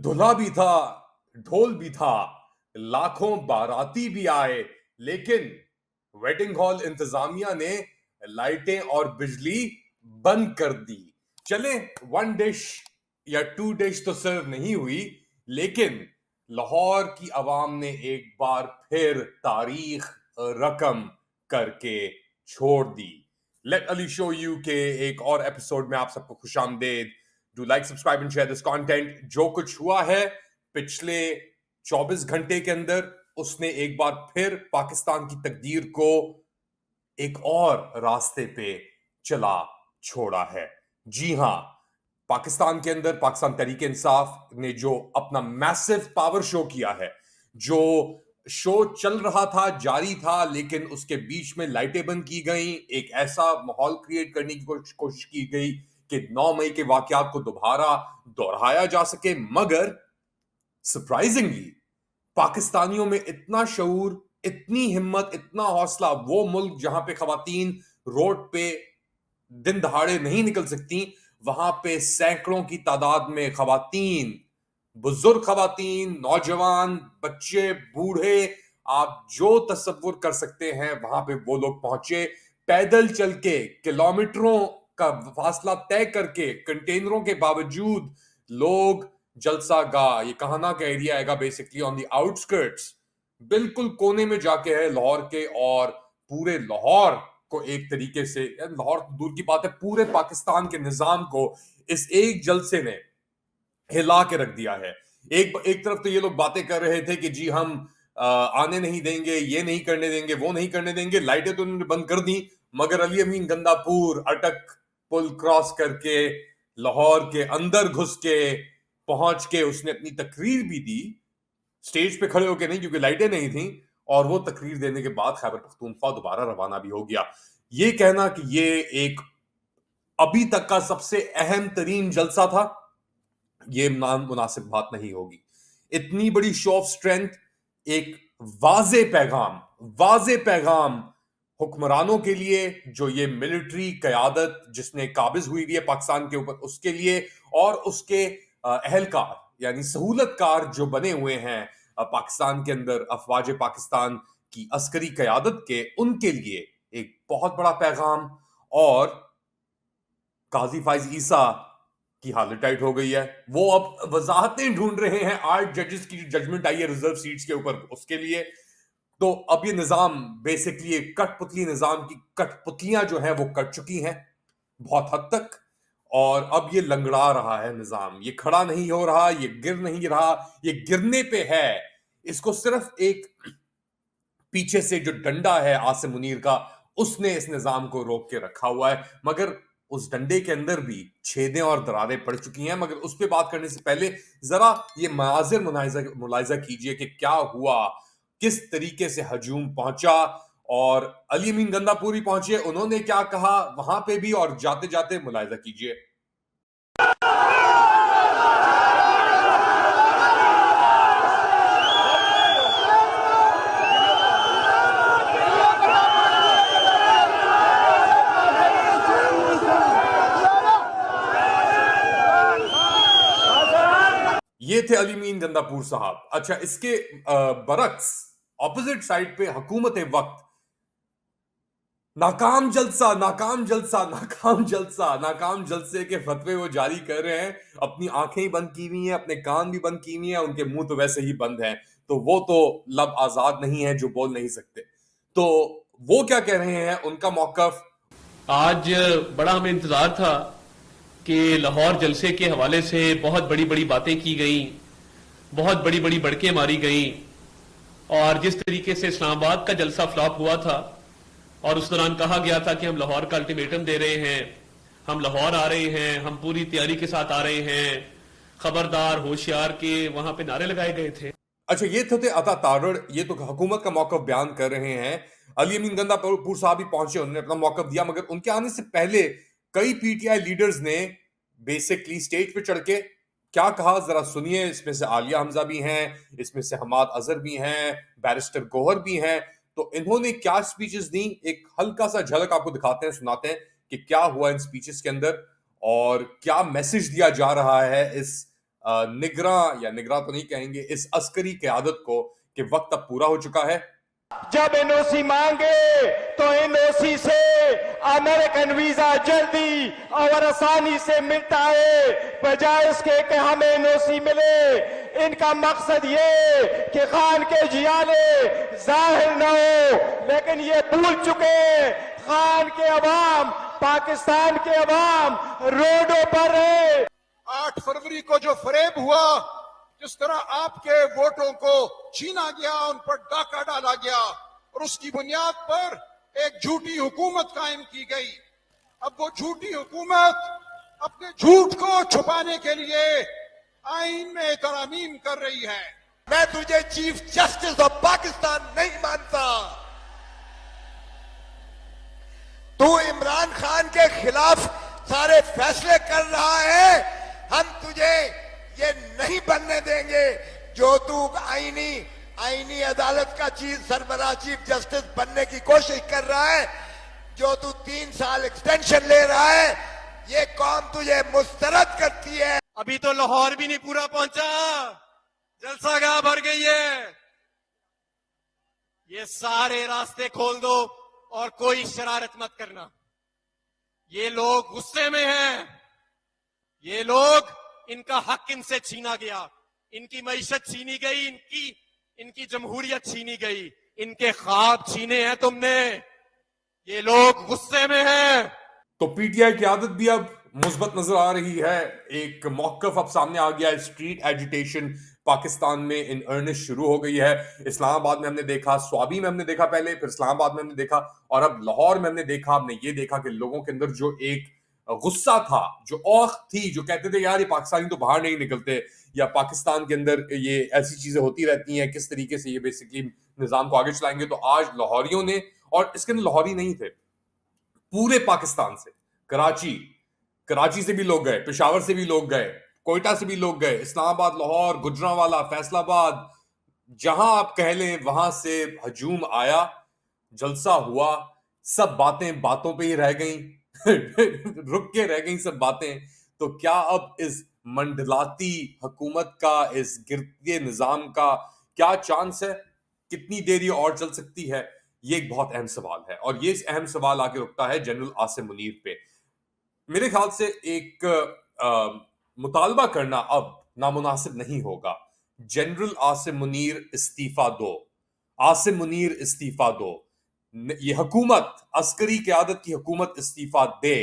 دلہا بھی تھا، ڈھول بھی تھا، لاکھوں باراتی بھی آئے، لیکن ویڈنگ ہال انتظامیہ نے لائٹیں اور بجلی بند کر دی۔ چلیں 1 ڈش یا 2 ڈش تو سرو نہیں ہوئی، لیکن لاہور کی عوام نے ایک بار پھر تاریخ رقم کر کے چھوڑ دی۔ لیٹ علی شو یو کے ایک اور ایپیسوڈ میں آپ سب کو خوش آمدید۔ Do like subscribe and share this content. جو کچھ ہوا ہے پچھلے 24 گھنٹے کے اندر، اس نے ایک بار پھر پاکستان کی تقدیر کو ایک اور راستے پہ چلا چھوڑا ہے۔ جی ہاں، پاکستان کے اندر پاکستان تحریک انصاف نے جو اپنا میسو پاور شو کیا ہے، جو شو چل رہا تھا، جاری تھا، لیکن اس کے بیچ میں لائٹیں بند کی گئیں، ایک ایسا ماحول کریٹ کرنے کی کوشش کی گئی کہ 9 مئی کے واقعات کو دوبارہ دہرایا جا سکے، مگر سرپرائزنگلی پاکستانیوں میں اتنا شعور، اتنی ہمت، اتنا حوصلہ، وہ ملک جہاں پہ خواتین روڈ پہ دن دہاڑے نہیں نکل سکتی، وہاں پہ سینکڑوں کی تعداد میں خواتین، بزرگ خواتین، نوجوان، بچے، بوڑھے، آپ جو تصور کر سکتے ہیں وہاں پہ وہ لوگ پہنچے، پیدل چل کے، کلومیٹروں کا فاصلہ طے کر کے، کنٹینروں کے باوجود لوگ جلسہ گاہ، یہ کہانا کا ایریا آئے گا بیسکلی آن دی آؤٹسکرٹس، بالکل کونے میں جا کے ہے لاہور کے، اور پورے لاہور کو ایک طریقے سے، لاہور دور کی بات ہے، پورے پاکستان کے نظام کو اس ایک جلسے نے ہلا کے رکھ دیا ہے۔ ایک طرف تو یہ لوگ باتیں کر رہے تھے کہ جی ہم آنے نہیں دیں گے، یہ نہیں کرنے دیں گے، وہ نہیں کرنے دیں گے، لائٹیں تو انہوں نے بند کر دیں، مگر علی امین گندا پور اٹک پل کراس کر کے لاہور کے اندر گھس کے پہنچ کے اس نے اپنی تقریر بھی دی، سٹیج پہ کھڑے ہو کے نہیں کیونکہ لائٹیں نہیں تھیں، اور وہ تقریر دینے کے بعد خیبر پختونخوا دوبارہ روانہ بھی ہو گیا۔ یہ کہنا کہ یہ ایک ابھی تک کا سب سے اہم ترین جلسہ تھا، یہ مناسب بات نہیں ہوگی۔ اتنی بڑی شو آف سٹرینتھ، ایک واضح پیغام حکمرانوں کے لیے، جو یہ ملٹری قیادت جس نے قابض ہوئی ہے پاکستان کے اوپر، اس کے لیے، اور اس کے اہلکار یعنی سہولت کار جو بنے ہوئے ہیں پاکستان کے اندر، افواج پاکستان کی عسکری قیادت کے، ان کے لیے ایک بہت بڑا پیغام۔ اور قاضی فائز عیسیٰ کی حالت ٹائٹ ہو گئی ہے، وہ اب وضاحتیں ڈھونڈ رہے ہیں 8 ججز کی جو ججمنٹ آئی ہے ریزرو سیٹس کے اوپر، اس کے لیے۔ تو اب یہ نظام بیسکلی ایک کٹ پتلی نظام کی کٹ پتلیاں جو ہیں وہ کٹ چکی ہیں بہت حد تک، اور اب یہ لنگڑا رہا ہے نظام، یہ کھڑا نہیں ہو رہا، یہ گر نہیں رہا، یہ گرنے پہ ہے۔ اس کو صرف ایک پیچھے سے جو ڈنڈا ہے عاصم منیر کا، اس نے اس نظام کو روک کے رکھا ہوا ہے، مگر اس ڈنڈے کے اندر بھی چھیدیں اور دراریں پڑ چکی ہیں۔ مگر اس پہ بات کرنے سے پہلے ذرا یہ مناظر ملاحظہ کیجئے کہ کیا ہوا، کس طریقے سے ہجوم پہنچا، اور علی امین گندا پوری پہنچے، انہوں نے کیا کہا وہاں پہ بھی، اور جاتے جاتے ملاحظہ کیجئے۔ یہ تھے علی امین گندا پور صاحب۔ اچھا، اس کے برعکس اپوزٹ سائڈ پہ حکومت وقت ناکام جلسے کے فتوے وہ جاری کر رہے ہیں، اپنی آنکھیں ہی بند کی ہوئی ہیں، اپنے کان بھی بند کی ہوئی ہیں، ان کے منہ تو ویسے ہی بند ہیں، تو وہ تو لب آزاد نہیں ہے جو بول نہیں سکتے۔ تو وہ کیا کہہ رہے ہیں، ان کا موقف۔ آج بڑا ہمیں انتظار تھا کہ لاہور جلسے کے حوالے سے بہت بڑی بڑی باتیں کی گئیں، بہت بڑی بڑی بڑکیں ماری گئیں، اور جس طریقے سے اسلام آباد کا جلسہ فلاپ ہوا تھا، اور اس دوران کہا گیا تھا کہ ہم لاہور کا الٹیمیٹم دے رہے ہیں، ہم لاہور آ رہے ہیں، ہم پوری تیاری کے ساتھ آ رہے ہیں، خبردار، ہوشیار کے وہاں پہ نعرے لگائے گئے تھے۔ اچھا، یہ تھے عطا تارڑ، یہ تو حکومت کا موقف بیان کر رہے ہیں۔ علی امین گندا پور صاحب بھی پہنچے، انہوں نے اپنا موقف دیا، مگر ان کے آنے سے پہلے کئی پی ٹی آئی لیڈرز نے بیسکلی سٹیج پہ چڑھ کے کیا کہا، ذرا سنیے۔ اس میں سے عالیہ حمزہ بھی ہیں، اس میں سے حماد اظہر بھی ہیں، بیرسٹر گوہر بھی ہیں، تو انہوں نے کیا سپیچز دیں، ایک ہلکا سا جھلک آپ کو دکھاتے ہیں، سناتے ہیں کہ کیا ہوا ان سپیچز کے اندر، اور کیا میسج دیا جا رہا ہے اس نگراں یا نگراں تو نہیں کہیں گے، اس عسکری قیادت کو کہ وقت اب پورا ہو چکا ہے. جب این او سی مانگے تو این او سی سے امریکن ویزا جلدی اور آسانی سے ملتا ہے، بجائے اس کے کہ ہمیں این او سی ملے. ان کا مقصد یہ کہ خان کے جیانے ظاہر نہ ہو، لیکن یہ بھول چکے خان کے عوام، پاکستان کے عوام روڈوں پر ہے. 8 فروری کو جو فریب ہوا، جس طرح آپ کے ووٹوں کو چھینا گیا، ان پر ڈاکہ ڈالا گیا اور اس کی بنیاد پر ایک جھوٹی حکومت قائم کی گئی. اب وہ جھوٹی حکومت اپنے جھوٹ کو چھپانے کے لیے آئین میں ترامیم کر رہی ہے. میں تجھے چیف جسٹس آف پاکستان نہیں مانتا. تو عمران خان کے خلاف سارے فیصلے کر رہا ہے، ہم تجھے یہ نہیں بننے دیں گے. جو تو آئینی عدالت کا سربراہ چیف جسٹس بننے کی کوشش کر رہا ہے، جو تو 3 سال ایکسٹینشن لے رہا ہے، یہ قوم تجھے مسترد کرتی ہے. ابھی تو لاہور بھی نہیں پورا پہنچا، جلسہ گاہ بھر گئی ہے. یہ سارے راستے کھول دو اور کوئی شرارت مت کرنا. یہ لوگ غصے میں ہیں، یہ لوگ، ان کا حق ان سے چھینا گیا، ان کی معیشت چھینی گئی، ان کی جمہوریت چھینی گئی، ان کے خواب چھینے ہیں تم نے. یہ لوگ غصے میں ہیں. تو پی ٹی آئی قیادت بھی اب مثبت نظر آ رہی ہے. ایک موقف اب سامنے آ گیا ہے. اسٹریٹ ایجیٹیشن پاکستان میں ان ارنسٹ شروع ہو گئی ہے. اسلام آباد میں ہم نے دیکھا، سوابی میں ہم نے دیکھا پہلے، پھر اسلام آباد میں ہم نے دیکھا، اور اب لاہور میں ہم نے دیکھا. ہم نے یہ دیکھا کہ لوگوں کے اندر جو ایک غصہ تھا، جو اوق تھی، جو کہتے تھے یار یہ پاکستانی تو باہر نہیں نکلتے، یا پاکستان کے اندر یہ ایسی چیزیں ہوتی رہتی ہیں، کس طریقے سے یہ بیسکلی نظام کو آگے چلائیں گے. تو آج لاہوریوں نے، اور اس کے اندر لاہوری نہیں تھے، پورے پاکستان سے، کراچی سے بھی لوگ گئے، پشاور سے بھی لوگ گئے، کوئٹہ سے بھی لوگ گئے، اسلام آباد، لاہور، گجرانوالا، فیصل آباد، جہاں آپ کہہ لیں وہاں سے ہجوم آیا، جلسہ ہوا. سب باتیں باتوں پہ ہی رہ گئیں رک کے رہ گئیں سب باتیں. تو کیا اب اس منڈلاتی حکومت کا، اس گرتے نظام کا کیا چانس ہے؟ کتنی دیر یہ اور چل سکتی ہے؟ یہ ایک بہت اہم سوال ہے، اور یہ اہم سوال آ کے رکتا ہے جنرل عاصم منیر پہ. میرے خیال سے ایک مطالبہ کرنا اب نامناسب نہیں ہوگا. جنرل عاصم منیر استعفیٰ دو، عاصم منیر استعفیٰ دو. یہ حکومت، عسکری قیادت کی حکومت استعفیٰ دے.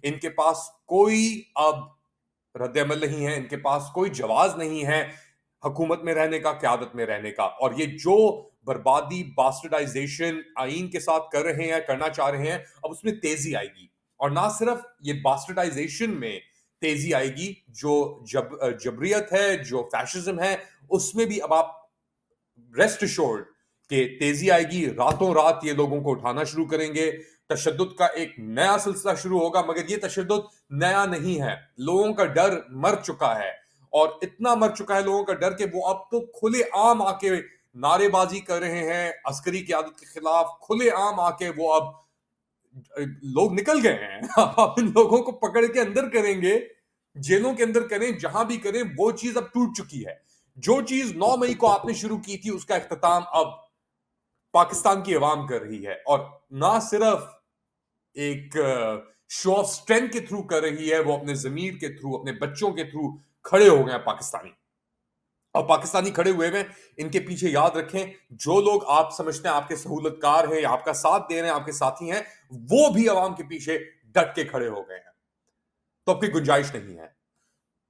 ان کے پاس کوئی اب رد عمل نہیں ہے، ان کے پاس کوئی جواز نہیں ہے حکومت میں رہنے کا، قیادت میں رہنے کا. اور یہ جو بربادی، باسٹرڈائزیشن آئین کے ساتھ کر رہے ہیں، کرنا چاہ رہے ہیں، اب اس میں تیزی آئے گی. اور نہ صرف یہ باسٹرڈائزیشن میں تیزی آئے گی، جو جبریت ہے، جو فیشزم ہے، اس میں بھی اب آپ ریسٹ ایشورڈ کہ تیزی آئے گی. راتوں رات یہ لوگوں کو اٹھانا شروع کریں گے. تشدد کا ایک نیا سلسلہ شروع ہوگا، مگر یہ تشدد نیا نہیں ہے. لوگوں کا ڈر مر چکا ہے، اور اتنا مر چکا ہے لوگوں کا ڈر کہ وہ اب تو کھلے عام آ کے نعرے بازی کر رہے ہیں عسکری قیادت کے خلاف. کھلے عام آ کے وہ اب لوگ نکل گئے ہیں. آپ ان لوگوں کو پکڑ کے اندر کریں گے، جیلوں کے اندر کریں، جہاں بھی کریں، وہ چیز اب ٹوٹ چکی ہے. جو چیز 9 مئی کو آپ نے شروع کی تھی، اس کا اختتام اب پاکستان کی عوام کر رہی ہے. اور نہ صرف ایک شو آف اسٹرینتھ کے تھرو کر رہی ہے، وہ اپنے ضمیر کے تھرو، اپنے بچوں کے تھرو کھڑے ہو گئے پاکستانی. اور پاکستانی کھڑے ہوئے ہیں. ان کے پیچھے یاد رکھیں، جو لوگ آپ سمجھتے ہیں آپ کے سہولت کار ہیں یا آپ کا ساتھ دے رہے ہیں، آپ کے ساتھی ہیں، وہ بھی عوام کے پیچھے ڈٹ کے کھڑے ہو گئے ہیں. تو اب کوئی گنجائش نہیں ہے.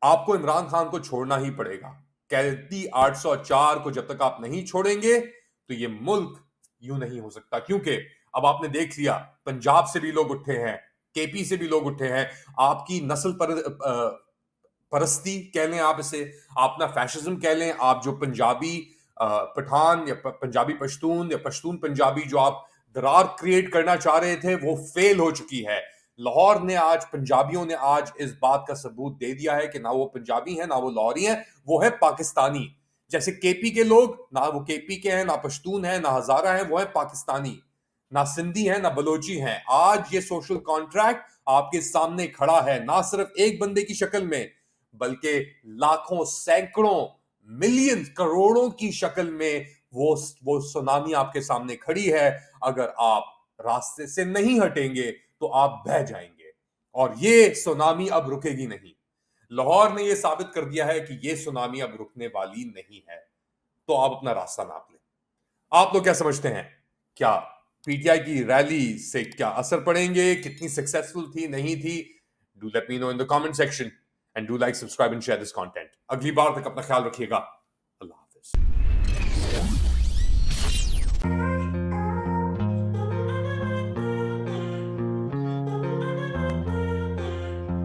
آپ کو عمران خان کو چھوڑنا ہی پڑے گا. قیدی 804 کو جب تک آپ نہیں چھوڑیں گے تو یہ ملک یوں نہیں ہو سکتا. کیونکہ اب آپ نے دیکھ لیا، پنجاب سے بھی لوگ اٹھے ہیں، کے پی سے بھی لوگ اٹھے ہیں. آپ کی نسل پر پرستی کہہ لیں، آپ اسے، آپ اپنا فیشزم کہہ لیں، آپ جو پنجابی پٹھان یا پنجابی پشتون یا پشتون پنجابی جو آپ درار کریٹ کرنا چاہ رہے تھے، وہ فیل ہو چکی ہے. لاہور نے آج، پنجابیوں نے آج اس بات کا ثبوت دے دیا ہے کہ نہ وہ پنجابی ہیں، نہ وہ لاہوری ہیں، وہ ہے پاکستانی. جیسے کے پی کے لوگ، نہ وہ کے پی کے ہیں، نہ پشتون ہیں، نہ ہزارہ ہیں، وہ ہیں پاکستانی. نہ سندھی ہیں، نہ بلوچی ہیں. آج یہ سوشل کانٹریکٹ آپ کے سامنے کھڑا ہے، نہ صرف ایک بندے کی شکل میں بلکہ لاکھوں سینکڑوں ملین کروڑوں کی شکل میں وہ سونامی آپ کے سامنے کھڑی ہے. اگر آپ راستے سے نہیں ہٹیں گے تو آپ بہہ جائیں گے اور یہ سونامی اب رکے گی نہیں. لاہور نے یہ ثابت کر دیا ہے کہ یہ سونامی اب رکنے والی نہیں ہے. تو آپ اپنا راستہ ناپ لیں. آپ لوگ کیا سمجھتے ہیں؟ کیا پی ٹی آئی کی ریلی سے کیا اثر پڑیں گے؟ کتنی سکسیسفل تھی نہیں تھی؟ Do let me know in the comment section and do like subscribe and share this content. اگلی بار تک اپنا خیال رکھیے گا. اللہ حافظ.